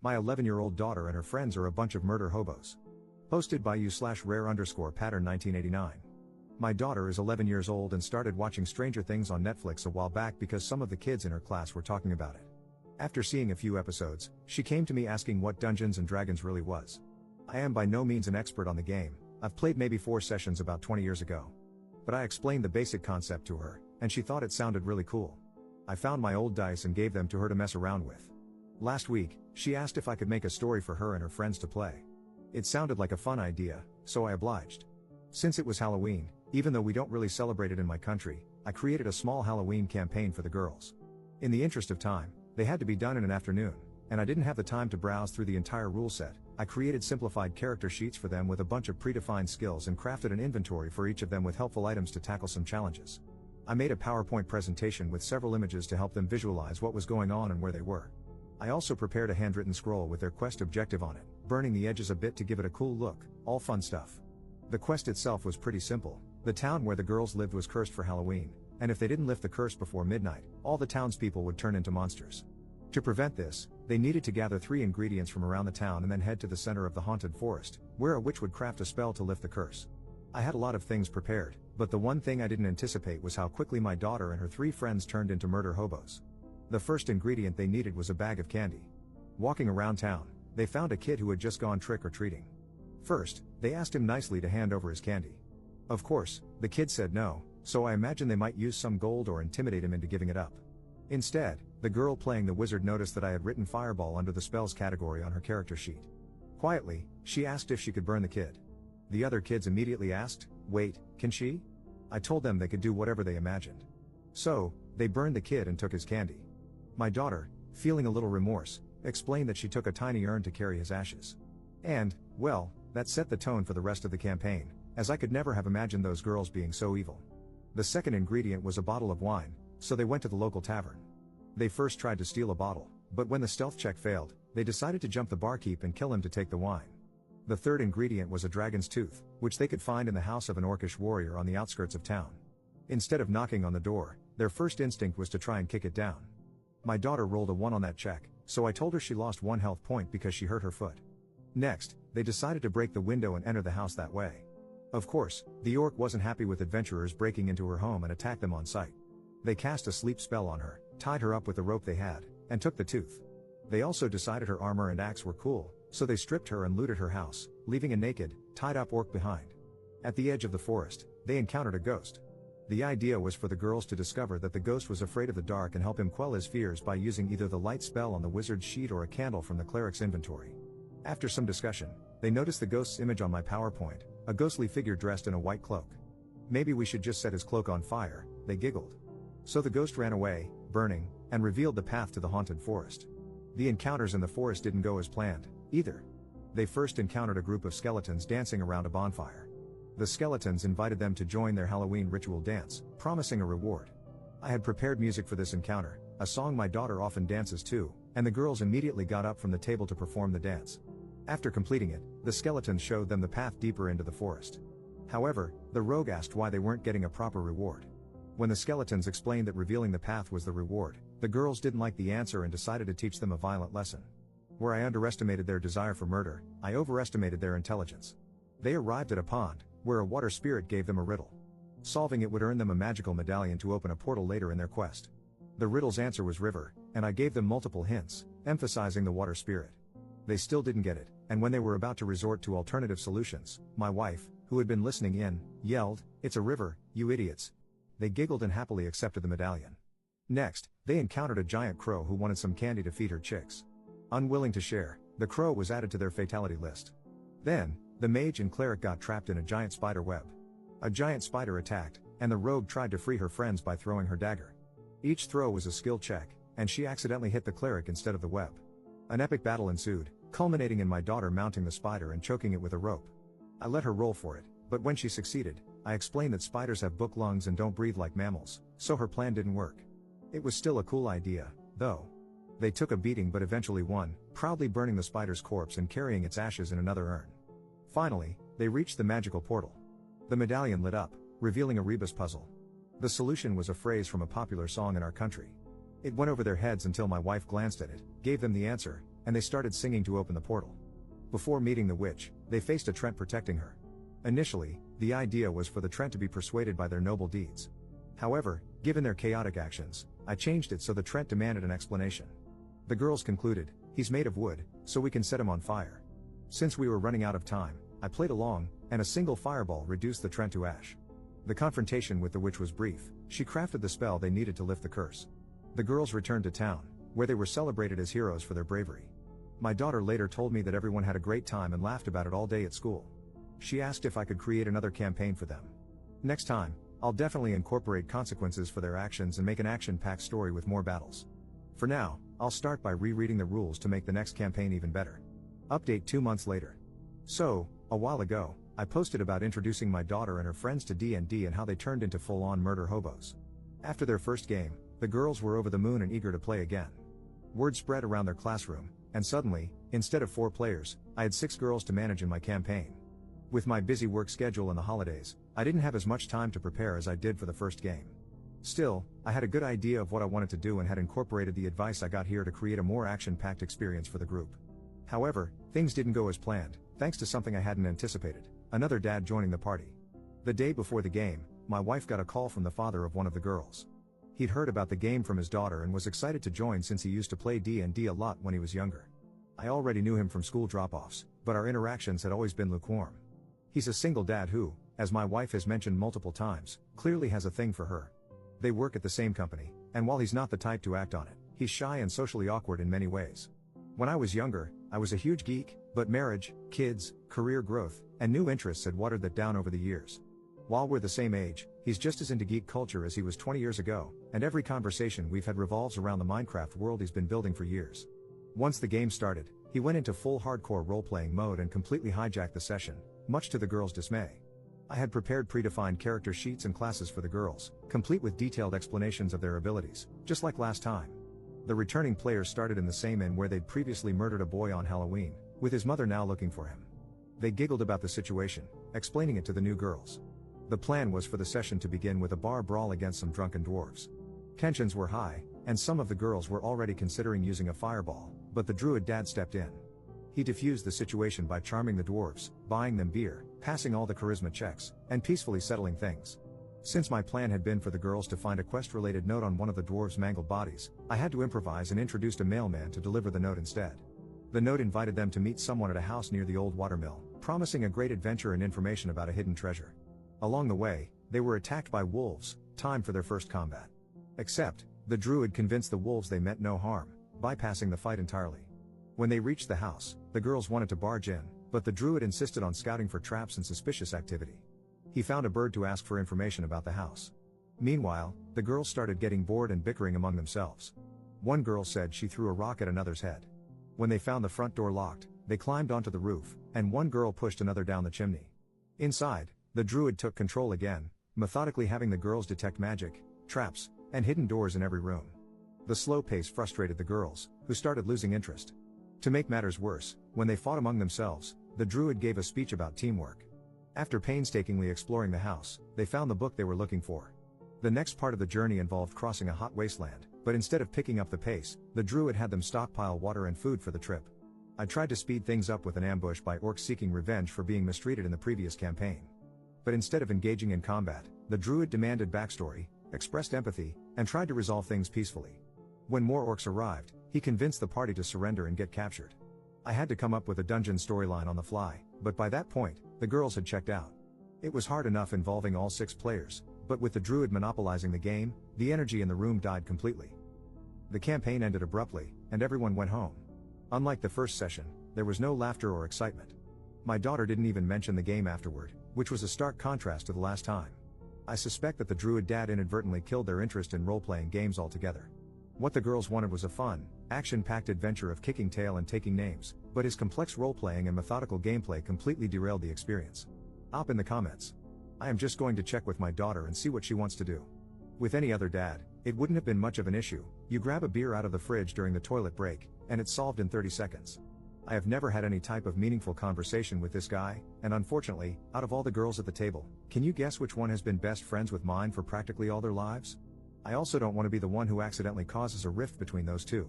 My 11-year-old daughter and her friends are a bunch of murder hobos. Posted by u/rare_pattern 1989. My daughter is 11 years old and started watching Stranger Things on Netflix a while back because some of the kids in her class were talking about it. After seeing a few episodes, she came to me asking what Dungeons and Dragons really was. I am by no means an expert on the game. I've played maybe 4 sessions about 20 years ago. But I explained the basic concept to her, and she thought it sounded really cool. I found my old dice and gave them to her to mess around with. Last week, she asked if I could make a story for her and her friends to play. It sounded like a fun idea, so I obliged. Since it was Halloween, even though we don't really celebrate it in my country, I created a small Halloween campaign for the girls. In the interest of time, they had to be done in an afternoon, and I didn't have the time to browse through the entire rule set. I created simplified character sheets for them with a bunch of predefined skills and crafted an inventory for each of them with helpful items to tackle some challenges. I made a PowerPoint presentation with several images to help them visualize what was going on and where they were. I also prepared a handwritten scroll with their quest objective on it, burning the edges a bit to give it a cool look, all fun stuff. The quest itself was pretty simple. The town where the girls lived was cursed for Halloween, and if they didn't lift the curse before midnight, all the townspeople would turn into monsters. To prevent this, they needed to gather 3 ingredients from around the town and then head to the center of the haunted forest, where a witch would craft a spell to lift the curse. I had a lot of things prepared, but the one thing I didn't anticipate was how quickly my daughter and her 3 friends turned into murder hobos. The first ingredient they needed was a bag of candy. Walking around town, they found a kid who had just gone trick-or-treating. First, they asked him nicely to hand over his candy. Of course, the kid said no, so I imagined they might use some gold or intimidate him into giving it up. Instead, the girl playing the wizard noticed that I had written fireball under the spells category on her character sheet. Quietly, she asked if she could burn the kid. The other kids immediately asked, "Wait, can she?" I told them they could do whatever they imagined. So, they burned the kid and took his candy. My daughter, feeling a little remorse, explained that she took a tiny urn to carry his ashes. And, well, that set the tone for the rest of the campaign, as I could never have imagined those girls being so evil. The second ingredient was a bottle of wine, so they went to the local tavern. They first tried to steal a bottle, but when the stealth check failed, they decided to jump the barkeep and kill him to take the wine. The third ingredient was a dragon's tooth, which they could find in the house of an orcish warrior on the outskirts of town. Instead of knocking on the door, their first instinct was to try and kick it down. My daughter rolled a 1 on that check, so I told her she lost 1 health point because she hurt her foot. Next, they decided to break the window and enter the house that way. Of course, the orc wasn't happy with adventurers breaking into her home and attacked them on sight. They cast a sleep spell on her, tied her up with the rope they had, and took the tooth. They also decided her armor and axe were cool, so they stripped her and looted her house, leaving a naked, tied-up orc behind. At the edge of the forest, they encountered a ghost. The idea was for the girls to discover that the ghost was afraid of the dark and help him quell his fears by using either the light spell on the wizard's sheet or a candle from the cleric's inventory. After some discussion, they noticed the ghost's image on my PowerPoint, a ghostly figure dressed in a white cloak. "Maybe we should just set his cloak on fire," they giggled. So the ghost ran away, burning, and revealed the path to the haunted forest. The encounters in the forest didn't go as planned, either. They first encountered a group of skeletons dancing around a bonfire. The skeletons invited them to join their Halloween ritual dance, promising a reward. I had prepared music for this encounter, a song my daughter often dances to, and the girls immediately got up from the table to perform the dance. After completing it, the skeletons showed them the path deeper into the forest. However, the rogue asked why they weren't getting a proper reward. When the skeletons explained that revealing the path was the reward, the girls didn't like the answer and decided to teach them a violent lesson. Where I underestimated their desire for murder, I overestimated their intelligence. They arrived at a pond, where a water spirit gave them a riddle. Solving it would earn them a magical medallion to open a portal later in their quest. The riddle's answer was river, and I gave them multiple hints, emphasizing the water spirit. They still didn't get it, and when they were about to resort to alternative solutions, my wife, who had been listening in, yelled, "It's a river, you idiots." They giggled and happily accepted the medallion. Next, they encountered a giant crow who wanted some candy to feed her chicks. Unwilling to share, the crow was added to their fatality list. Then, the mage and cleric got trapped in a giant spider web. A giant spider attacked, and the rogue tried to free her friends by throwing her dagger. Each throw was a skill check, and she accidentally hit the cleric instead of the web. An epic battle ensued, culminating in my daughter mounting the spider and choking it with a rope. I let her roll for it, but when she succeeded, I explained that spiders have book lungs and don't breathe like mammals, so her plan didn't work. It was still a cool idea, though. They took a beating but eventually won, proudly burning the spider's corpse and carrying its ashes in another urn. Finally, they reached the magical portal. The medallion lit up, revealing a rebus puzzle. The solution was a phrase from a popular song in our country. It went over their heads until my wife glanced at it, gave them the answer, and they started singing to open the portal. Before meeting the witch, they faced a Trent protecting her. Initially, the idea was for the Trent to be persuaded by their noble deeds. However, given their chaotic actions, I changed it so the Trent demanded an explanation. The girls concluded, "He's made of wood, so we can set him on fire." Since we were running out of time, I played along, and a single fireball reduced the Trent to ash. The confrontation with the witch was brief. She crafted the spell they needed to lift the curse. The girls returned to town, where they were celebrated as heroes for their bravery. My daughter later told me that everyone had a great time and laughed about it all day at school. She asked if I could create another campaign for them. Next time, I'll definitely incorporate consequences for their actions and make an action-packed story with more battles. For now, I'll start by rereading the rules to make the next campaign even better. Update 2 months later. So, a while ago, I posted about introducing my daughter and her friends to D&D and how they turned into full-on murder hobos. After their first game, the girls were over the moon and eager to play again. Word spread around their classroom, and suddenly, instead of 4 players, I had 6 girls to manage in my campaign. With my busy work schedule and the holidays, I didn't have as much time to prepare as I did for the first game. Still, I had a good idea of what I wanted to do and had incorporated the advice I got here to create a more action-packed experience for the group. However, things didn't go as planned, thanks to something I hadn't anticipated: another dad joining the party. The day before the game, my wife got a call from the father of one of the girls. He'd heard about the game from his daughter and was excited to join since he used to play D&D a lot when he was younger. I already knew him from school drop-offs, but our interactions had always been lukewarm. He's a single dad who, as my wife has mentioned multiple times, clearly has a thing for her. They work at the same company, and while he's not the type to act on it, he's shy and socially awkward in many ways. When I was younger, I was a huge geek, but marriage, kids, career growth, and new interests had watered that down over the years. While we're the same age, he's just as into geek culture as he was 20 years ago, and every conversation we've had revolves around the Minecraft world he's been building for years. Once the game started, he went into full hardcore role-playing mode and completely hijacked the session, much to the girls' dismay. I had prepared predefined character sheets and classes for the girls, complete with detailed explanations of their abilities, just like last time. The returning players started in the same inn where they'd previously murdered a boy on Halloween, with his mother now looking for him. They giggled about the situation, explaining it to the new girls. The plan was for the session to begin with a bar brawl against some drunken dwarves. Tensions were high, and some of the girls were already considering using a fireball, but the druid dad stepped in. He diffused the situation by charming the dwarves, buying them beer, passing all the charisma checks, and peacefully settling things. Since my plan had been for the girls to find a quest-related note on one of the dwarves' mangled bodies, I had to improvise and introduced a mailman to deliver the note instead. The note invited them to meet someone at a house near the old watermill, promising a great adventure and information about a hidden treasure. Along the way, they were attacked by wolves, time for their first combat. Except, the druid convinced the wolves they meant no harm, bypassing the fight entirely. When they reached the house, the girls wanted to barge in, but the druid insisted on scouting for traps and suspicious activity. He found a bird to ask for information about the house. Meanwhile, the girls started getting bored and bickering among themselves. One girl said she threw a rock at another's head. When they found the front door locked, they climbed onto the roof, and one girl pushed another down the chimney. Inside, the druid took control again, methodically having the girls detect magic, traps, and hidden doors in every room. The slow pace frustrated the girls, who started losing interest. To make matters worse, when they fought among themselves, the druid gave a speech about teamwork. After painstakingly exploring the house, they found the book they were looking for. The next part of the journey involved crossing a hot wasteland, but instead of picking up the pace, the druid had them stockpile water and food for the trip. I tried to speed things up with an ambush by orcs seeking revenge for being mistreated in the previous campaign. But instead of engaging in combat, the druid demanded backstory, expressed empathy, and tried to resolve things peacefully. When more orcs arrived, he convinced the party to surrender and get captured. I had to come up with a dungeon storyline on the fly, but by that point, the girls had checked out. It was hard enough involving all 6 players, but with the druid monopolizing the game, the energy in the room died completely. The campaign ended abruptly, and everyone went home. Unlike the first session, there was no laughter or excitement. My daughter didn't even mention the game afterward, which was a stark contrast to the last time. I suspect that the druid dad inadvertently killed their interest in role-playing games altogether. What the girls wanted was a fun, action-packed adventure of kicking tail and taking names, but his complex role-playing and methodical gameplay completely derailed the experience. Op in the comments. I am just going to check with my daughter and see what she wants to do. With any other dad, it wouldn't have been much of an issue. You grab a beer out of the fridge during the toilet break, and it's solved in 30 seconds. I have never had any type of meaningful conversation with this guy, and unfortunately, out of all the girls at the table, can you guess which one has been best friends with mine for practically all their lives? I also don't want to be the one who accidentally causes a rift between those two.